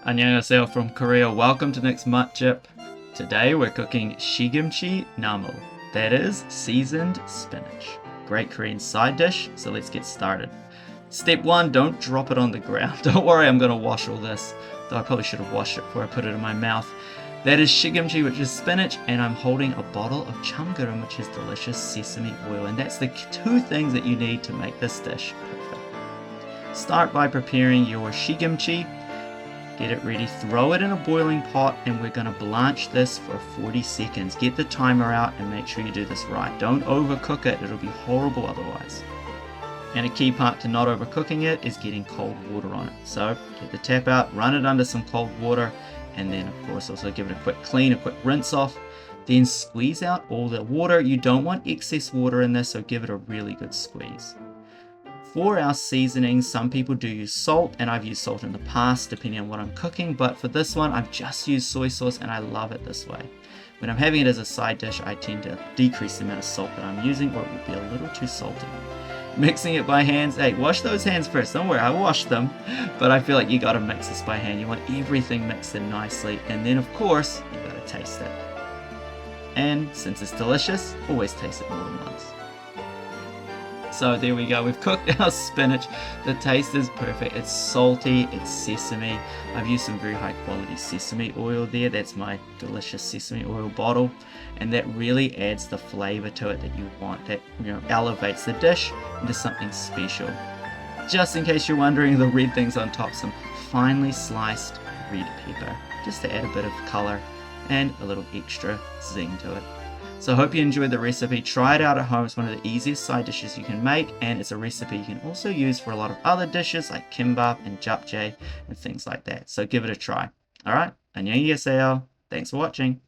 Annyeonghaseyo from Korea. Welcome to next Matchup. Today we're cooking shigimchi namu. That is seasoned spinach. Great Korean side dish, so let's get started. Step 1, don't drop it on the ground. Don't worry, I'm going to wash all this, though I probably should have washed it before I put it in my mouth. That is shigimchi, which is spinach, and I'm holding a bottle of chamgarum, which is delicious sesame oil, and that's the two things that you need to make this dish perfect. Start by preparing your shigimchi. Get it ready, throw it in a boiling pot, and we're going to blanch this for 40 seconds. Get the timer out and make sure you do this right. Don't overcook it, it'll be horrible otherwise. And a key part to not overcooking it is getting cold water on it. So get the tap out, run it under some cold water, and then of course also give it a quick clean, a quick rinse off. Then squeeze out all the water. You don't want excess water in this, so give it a really good squeeze. For our seasoning, some people do use salt, and I've used salt in the past depending on what I'm cooking, but for this one I've just used soy sauce and I love it this way. When I'm having it as a side dish, I tend to decrease the amount of salt that I'm using, or it would be a little too salty. Mixing it by hands, hey, wash those hands first, don't worry, I washed them, but I feel like you gotta mix this by hand. You want everything mixed in nicely, and then of course, you gotta taste it. And since it's delicious, always taste it more than once. So there we go, we've cooked our spinach. The taste is perfect, it's salty, it's sesame. I've used some very high quality sesame oil there. That's my delicious sesame oil bottle. And that really adds the flavor to it that you want. That, elevates the dish into something special. Just in case you're wondering, the red things on top, some finely sliced red pepper, just to add a bit of color and a little extra zing to it. So I hope you enjoyed the recipe. Try it out at home. It's one of the easiest side dishes you can make, and it's a recipe you can also use for a lot of other dishes like Kimbap and Japchae and things like that. So give it a try. Alright, annyeonghaseyo. Thanks for watching.